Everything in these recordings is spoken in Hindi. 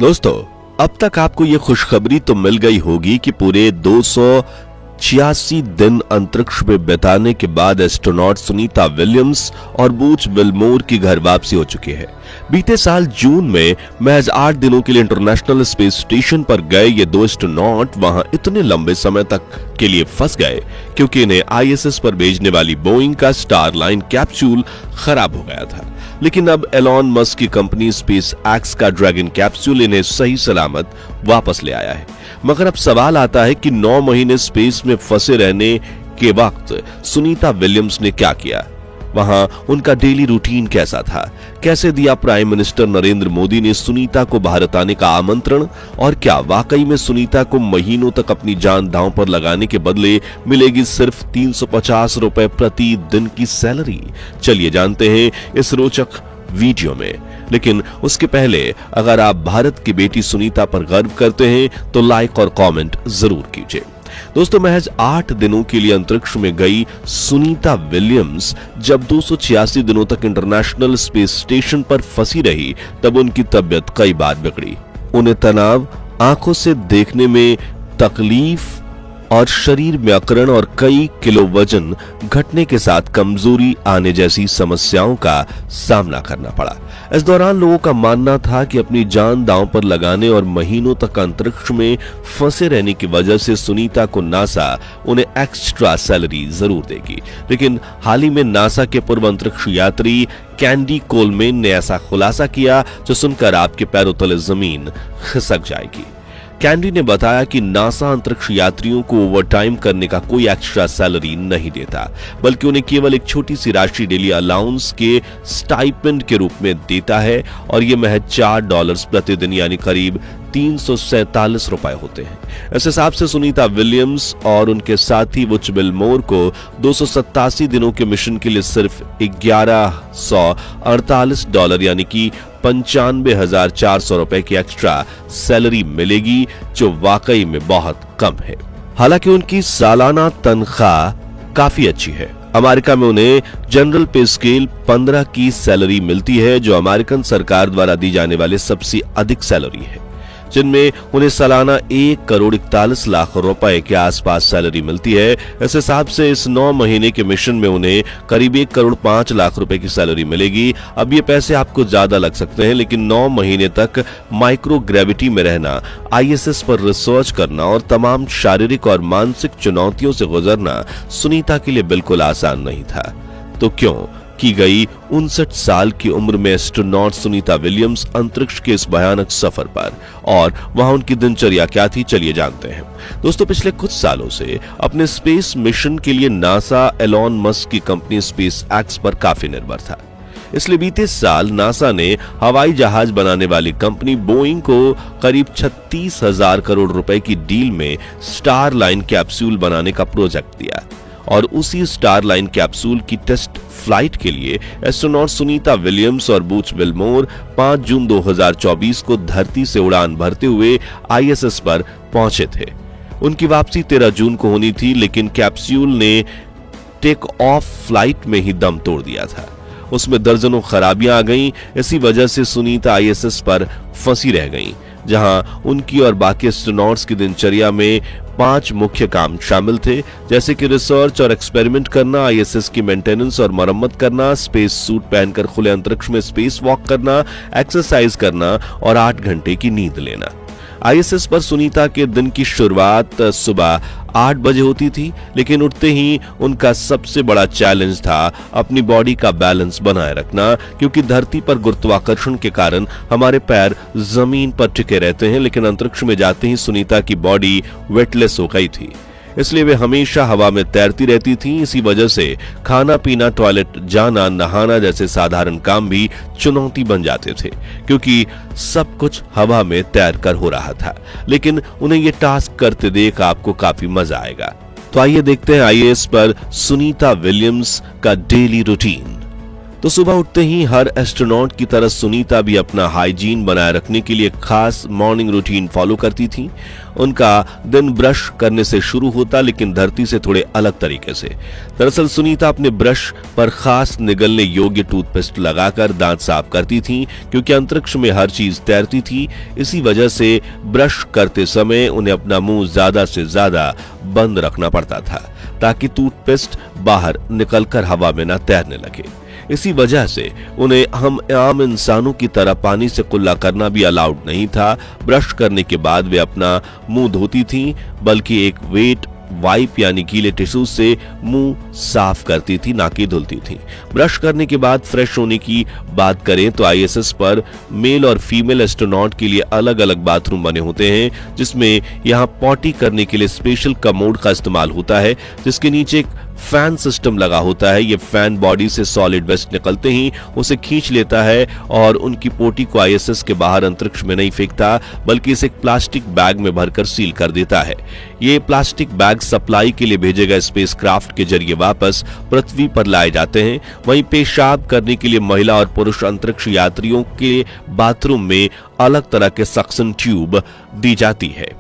दोस्तों, अब तक आपको ये खुशखबरी तो मिल गई होगी कि पूरे 286 दिन अंतरिक्ष में बिताने के बाद एस्ट्रोनॉट सुनीता विलियम्स और बूच विल्मोर की घर वापसी हो चुकी है। बीते साल जून में महज 8 दिनों के लिए इंटरनेशनल स्पेस स्टेशन पर गए ये दो एस्ट्रोनॉट वहां इतने लंबे समय तक के लिए फंस गए क्योंकि इन्हें आईएसएस पर भेजने वाली बोइंग का स्टारलाइन कैप्सूल खराब हो गया था। लेकिन अब एलॉन मस्क की कंपनी स्पेस एक्स का ड्रैगन कैप्सूल इन्हें सही सलामत वापस ले आया है। मगर अब सवाल आता है कि 9 महीने स्पेस में फंसे रहने के वक्त सुनीता विलियम्स ने क्या किया, वहां उनका डेली रूटीन कैसा था, कैसे दिया प्राइम मिनिस्टर नरेंद्र मोदी ने सुनीता को भारत आने का आमंत्रण, और क्या वाकई में सुनीता को महीनों तक अपनी जान दांव पर लगाने के बदले मिलेगी सिर्फ 350 रुपए प्रति दिन की सैलरी। चलिए जानते हैं इस रोचक वीडियो में। लेकिन उसके पहले अगर आप भारत की बेटी सुनीता पर गर्व करते हैं तो लाइक और कमेंट जरूर कीजिए। दोस्तों, महज 8 दिनों के लिए अंतरिक्ष में गई सुनीता विलियम्स जब 286 दिनों तक इंटरनेशनल स्पेस स्टेशन पर फंसी रही तब उनकी तबीयत कई बार बिगड़ी। उन्हें तनाव, आंखों से देखने में तकलीफ और शरीर में अकड़न और कई किलो वजन घटने के साथ कमजोरी आने जैसी समस्याओं का सामना करना पड़ा। इस दौरान लोगों का मानना था कि अपनी जान दांव पर लगाने और महीनों तक अंतरिक्ष में फंसे रहने की वजह से सुनीता को नासा उन्हें एक्स्ट्रा सैलरी जरूर देगी। लेकिन हाल ही में नासा के पूर्व अंतरिक्ष यात्री कैंडी कोलमैन ने ऐसा खुलासा किया जो सुनकर आपके पैरों तले जमीन खिसक जाएगी। कैंडी ने बताया कि नासा अंतरिक्ष यात्रियों को ओवरटाइम करने का कोई एक्स्ट्रा सैलरी नहीं देता, बल्कि उन्हें केवल एक छोटी सी राशि डेली अलाउंस के स्टाइपेंड के रूप में देता है और ये महज $4 प्रतिदिन यानी करीब 347 रुपए होते हैं। इस हिसाब से सुनीता विलियम्स और उनके साथी बूच विल्मोर को 287 दिनों के मिशन के लिए सिर्फ $1148 यानी कि 95,400 रुपए की एक्स्ट्रा सैलरी मिलेगी, जो वाकई में बहुत कम है। हालांकि उनकी सालाना तनख्वाह काफी अच्छी है। अमेरिका में उन्हें जनरल पे स्केल 15 की सैलरी मिलती है, जो अमेरिकन सरकार द्वारा दी जाने वाली सबसे अधिक सैलरी है, जिनमें उन्हें सालाना 1,41,00,000 रुपए के आसपास सैलरी मिलती है। इस हिसाब से इस 9 महीने के मिशन में उन्हें करीब 1,05,00,000 रुपए की सैलरी मिलेगी। अब ये पैसे आपको ज्यादा लग सकते हैं, लेकिन 9 महीने तक माइक्रो ग्रेविटी में रहना, आईएसएस पर रिसर्च करना और तमाम शारीरिक और मानसिक चुनौतियों से गुजरना सुनीता के लिए बिल्कुल आसान नहीं था। तो क्यों की गई 59 साल की उम्र में एस्ट्रोनॉट सुनीता विलियम्स अंतरिक्ष के इस भयानक सफर पर, और वहां उनकी दिनचर्या क्या थी, चलिए जानते हैं। दोस्तों, पिछले कुछ सालों से अपने स्पेस मिशन के लिए नासा एलॉन मस्क की कंपनी स्पेस एक्स पर काफी निर्भर था। इसलिए बीते साल नासा ने हवाई जहाज बनाने वाली कंपनी बोइंग को करीब 36,000 करोड़ रुपए की डील में स्टारलाइन कैप्सूल बनाने का प्रोजेक्ट दिया, और उसी स्टारलाइन कैप्सूल की टेस्ट फ्लाइट के लिए एस्ट्रोनॉट सुनीता विलियम्स और बूच विल्मोर 5 जून 2024 को धरती से उड़ान भरते हुए आईएसएस पर पहुंचे थे। उनकी वापसी 13 जून को होनी थी, लेकिन कैप्सूल ने टेक ऑफ फ्लाइट में ही दम तोड़ दिया था। उसमें दर्जनों खराबियां आ गईं। इसी वजह से सुनीता आईएसएस पर फंसी रह गईं, जहां उनकी और बाकी एस्ट्रोनॉट्स की दिनचर्या में 5 मुख्य काम शामिल थे, जैसे कि रिसर्च और एक्सपेरिमेंट करना, आईएसएस की मेंटेनेंस और मरम्मत करना, स्पेस सूट पहनकर खुले अंतरिक्ष में स्पेस वॉक करना, एक्सरसाइज करना और 8 घंटे की नींद लेना। आईएसएस पर सुनीता के दिन की शुरुआत सुबह 8 बजे होती थी, लेकिन उठते ही उनका सबसे बड़ा चैलेंज था अपनी बॉडी का बैलेंस बनाए रखना, क्योंकि धरती पर गुरुत्वाकर्षण के कारण हमारे पैर जमीन पर टिके रहते हैं, लेकिन अंतरिक्ष में जाते ही सुनीता की बॉडी वेटलेस हो गई थी। इसलिए वे हमेशा हवा में तैरती रहती थीं। इसी वजह से खाना पीना, टॉयलेट जाना, नहाना जैसे साधारण काम भी चुनौती बन जाते थे, क्योंकि सब कुछ हवा में तैरकर हो रहा था। लेकिन उन्हें ये टास्क करते देख आपको काफी मजा आएगा। तो आइए देखते हैं आईएएस पर सुनीता विलियम्स का डेली रूटीन। तो सुबह उठते ही हर एस्ट्रोनॉट की तरह सुनीता भी अपना हाइजीन बनाए रखने के लिए खास मॉर्निंग रूटीन फॉलो करती थी। उनका दिन ब्रश करने से शुरू होता, लेकिन धरती से थोड़े अलग तरीके से। दरअसल सुनीता अपने ब्रश पर खास निगलने योग्य टूथपेस्ट लगाकर दांत साफ करती थी, क्योंकि अंतरिक्ष में हर चीज तैरती थी। इसी वजह से ब्रश करते समय उन्हें अपना मुंह ज्यादा से ज्यादा बंद रखना पड़ता था, ताकि टूथपेस्ट बाहर निकलकर हवा में न तैरने लगे। इसी वजह से उन्हें हम आम इंसानों की तरह पानी से कुल्ला करना भी अलाउड नहीं था। ब्रश करने के बाद वे अपना मुंह धोती थीं, बल्कि एक वेट वाइप यानी गीले टिश्यू से मुंह साफ करती थी, ना कि धुलती थी। ब्रश करने के बाद फ्रेश होने की बात करें तो आईएसएस पर मेल और फीमेल एस्ट्रोनॉट के लिए अलग अलग बाथरूम बने होते हैं, जिसमें यहां पॉटी करने के लिए स्पेशल कमोड का इस्तेमाल होता है, जिसके नीचे एक फैन सिस्टम लगा होता है। ये फैन बॉडी से सॉलिड वेस्ट निकलते ही उसे खींच लेता है और उनकी पोटी को आईएसएस के बाहर अंतरिक्ष में नहीं फेंकता, बल्कि इसे एक प्लास्टिक बैग में भरकर सील कर देता है। ये प्लास्टिक बैग सप्लाई के लिए भेजे गए स्पेसक्राफ्ट के जरिए वापस पृथ्वी पर लाए जाते हैं। वहीं पेशाब करने के लिए महिला और पुरुष अंतरिक्ष यात्रियों के बाथरूम में अलग तरह के सक्शन ट्यूब दी जाती है,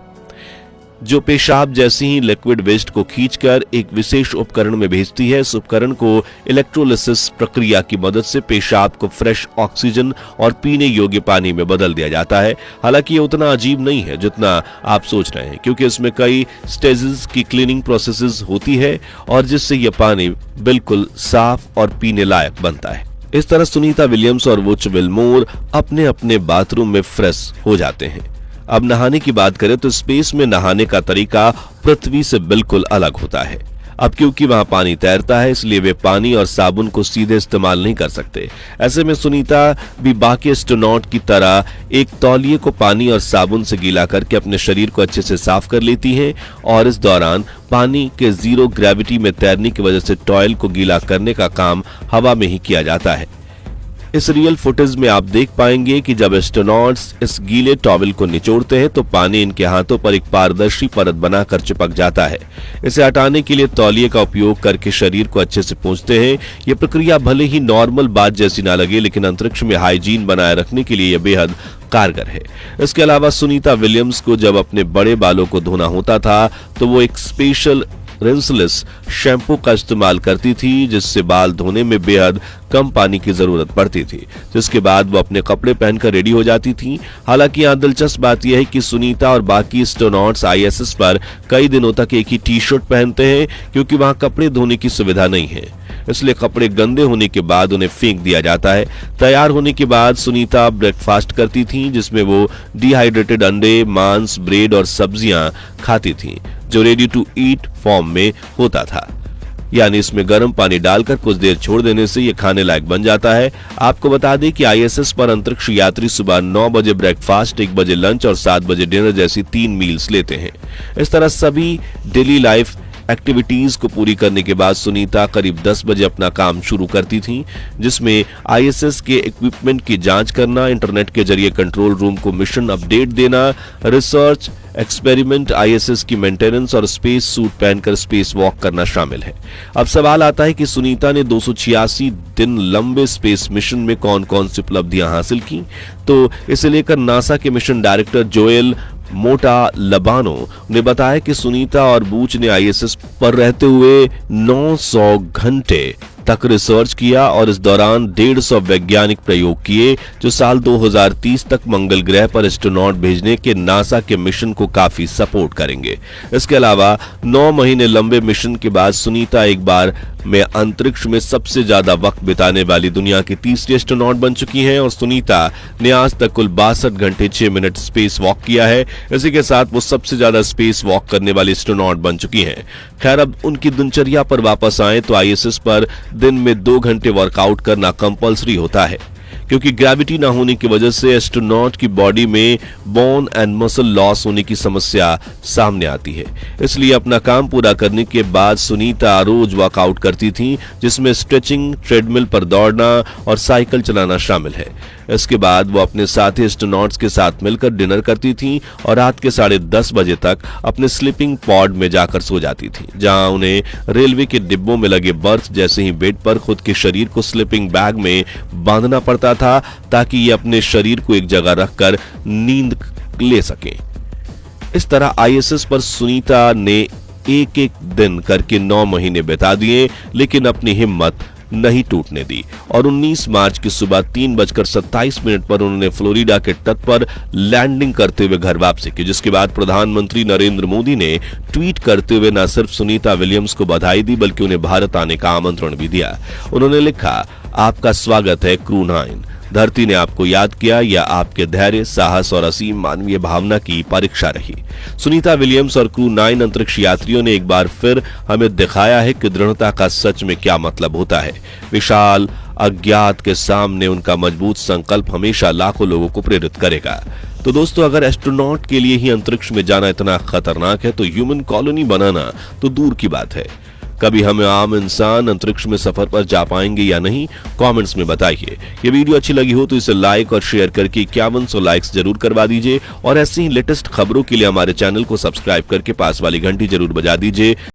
जो पेशाब जैसी ही लिक्विड वेस्ट को खींचकर एक विशेष उपकरण में भेजती है। इस उपकरण को इलेक्ट्रोलिसिस प्रक्रिया की मदद से पेशाब को फ्रेश ऑक्सीजन और पीने योग्य पानी में बदल दिया जाता है। हालांकि ये उतना अजीब नहीं है जितना आप सोच रहे हैं, क्योंकि इसमें कई स्टेजेस की क्लीनिंग प्रोसेसेस होती है और जिससे यह पानी बिल्कुल साफ और पीने लायक बनता है। इस तरह सुनीता विलियम्स और वुच विलमोर अपने अपने बाथरूम में फ्रेश हो जाते हैं। अब नहाने की बात करें तो स्पेस में नहाने का तरीका पृथ्वी से बिल्कुल अलग होता है। अब क्योंकि वहां पानी तैरता है, इसलिए वे पानी और साबुन को सीधे इस्तेमाल नहीं कर सकते। ऐसे में सुनीता भी बाकी एस्ट्रोनॉट की तरह एक तौलिए को पानी और साबुन से गीला करके अपने शरीर को अच्छे से साफ कर लेती हैं, और इस दौरान पानी के जीरो ग्रेविटी में तैरने की वजह से टॉयल को गीला करने का काम हवा में ही किया जाता है। इस रियल फुटेज में आप देख पाएंगे कि जब एस्ट्रोनॉट्स इस गीले टॉवल को निचोड़ते हैं तो पानी इनके हाथों पर एक पारदर्शी परत बनाकर चिपक जाता है। इसे हटाने के लिए तौलिए का उपयोग करके शरीर को अच्छे से पोंछते हैं। यह प्रक्रिया भले ही नॉर्मल बात जैसी ना लगे, लेकिन अंतरिक्ष में हाइजीन बनाए रखने के लिए यह बेहद कारगर है। इसके अलावा सुनीता विलियम्स को जब अपने बड़े बालों को धोना होता था तो वो एक स्पेशल रिंसलेस शैम्पू का इस्तेमाल करती थी, जिससे बाल धोने में बेहद कम पानी की जरूरत पड़ती थी, जिसके बाद वो अपने कपड़े पहनकर रेडी हो जाती थी। हालांकि यहाँ दिलचस्प बात यह है कि सुनीता और बाकी एस्ट्रोनॉट्स आईएसएस पर कई दिनों तक एक ही टी शर्ट पहनते हैं, क्योंकि वहां कपड़े धोने की सुविधा नहीं है। इसलिए कपड़े गंदे होने के बाद उन्हें फेंक दिया जाता है। तैयार होने के बाद सुनीता ब्रेकफास्ट करती थीं, जिसमें वो डिहाइड्रेटेड अंडे, मांस, ब्रेड और सब्जियां खाती थीं, जो रेडी टू ईट फॉर्म में होता था, यानी इसमें गर्म पानी डालकर कुछ देर छोड़ देने से यह खाने लायक बन जाता है। आपको बता दें कि आईएसएस पर अंतरिक्ष यात्री सुबह 9 बजे ब्रेकफास्ट, 1 बजे लंच और 7 बजे डिनर जैसी 3 मील्स लेते हैं। इस तरह सभी डेली लाइफ एक्टिविटीज को पूरी करने के बाद सुनीता करीब 10 बजे अपना काम शुरू करती थीं, जिसमें आईएसएस के इक्विपमेंट की जांच करना, इंटरनेट के जरिए कंट्रोल रूम को मिशन अपडेट देना, रिसर्च, एक्सपेरिमेंट, आईएसएस की मेंटेनेंस और स्पेस सूट पहनकर स्पेस वॉक करना शामिल है। अब सवाल आता है कि सुनीता ने 286 दिन लंबे स्पेस मिशन में कौन कौन सी उपलब्धियां हासिल की। तो इसे लेकर नासा के मिशन डायरेक्टर जोएल मोटा लबानो ने बताया कि सुनीता और बूच ने आईएसएस पर रहते हुए 900 घंटे तक रिसर्च किया और इस दौरान 150 वैज्ञानिक प्रयोग किए, जो साल 2030 तक मंगल ग्रह पर एस्ट्रोनॉट भेजने के नासा के मिशन को काफी सपोर्ट करेंगे। इसके अलावा 9 महीने लंबे मिशन के बाद सुनीता एक बार में अंतरिक्ष में सबसे ज्यादा वक्त बिताने वाली दुनिया की तीसरी एस्ट्रोनॉट बन चुकी हैं, और सुनीता ने आज तक कुल 62 घंटे 6 मिनट स्पेस वॉक किया है। इसी के साथ वो सबसे ज्यादा स्पेस वॉक करने वाली एस्ट्रोनॉट बन चुकी हैं। खैर, अब उनकी दिनचर्या पर वापस आए तो आईएसएस पर दिन में 2 घंटे वर्कआउट करना कंपल्सरी होता है, क्योंकि ग्रेविटी ना होने की वजह से एस्ट्रोनॉट की बॉडी में बोन एंड मसल लॉस होने की समस्या सामने आती है। इसलिए अपना काम पूरा करने के बाद सुनीता रोज वर्कआउट करती थी, जिसमें स्ट्रेचिंग, ट्रेडमिल पर दौड़ना और साइकिल चलाना शामिल है। इसके बाद वो अपने साथी एस्ट्रोनॉट्स के साथ मिलकर डिनर करती थीं और रात के 10:30 बजे तक अपने स्लीपिंग पॉड में जाकर सो जाती थीं, जहां उन्हें रेलवे के डिब्बों में लगे बर्थ जैसे ही बेड पर खुद के शरीर को स्लीपिंग बैग में बांधना पड़ता था ताकि ये अपने शरीर को एक जगह रखकर नींद ले सकें। इस तरह आईएसएस पर सुनीता ने एक एक दिन करके 9 महीने बिता दिए, लेकिन अपनी हिम्मत नहीं टूटने दी और 19 मार्च की सुबह 3:27 पर उन्होंने फ्लोरिडा के तट पर लैंडिंग करते हुए घर वापसी की, जिसके बाद प्रधानमंत्री नरेंद्र मोदी ने ट्वीट करते हुए न सिर्फ सुनीता विलियम्स को बधाई दी बल्कि उन्हें भारत आने का आमंत्रण भी दिया। उन्होंने लिखा, आपका स्वागत है क्रू 9। धरती ने आपको याद किया, या आपके धैर्य, साहस और असीम मानवीय भावना की परीक्षा रही। सुनीता विलियम्स और क्रू 9 अंतरिक्ष यात्रियों ने एक बार फिर हमें दिखाया है कि दृढ़ता का सच में क्या मतलब होता है। विशाल अज्ञात के सामने उनका मजबूत संकल्प हमेशा लाखों लोगों को प्रेरित करेगा। तो दोस्तों, अगर एस्ट्रोनॉट के लिए ही अंतरिक्ष में जाना इतना खतरनाक है तो ह्यूमन कॉलोनी बनाना तो दूर की बात है। कभी हम आम इंसान अंतरिक्ष में सफर पर जा पाएंगे या नहीं, कमेंट्स में बताइए। ये वीडियो अच्छी लगी हो तो इसे लाइक और शेयर करके 5100 लाइक्स जरूर करवा दीजिए और ऐसी ही लेटेस्ट खबरों के लिए हमारे चैनल को सब्सक्राइब करके पास वाली घंटी जरूर बजा दीजिए।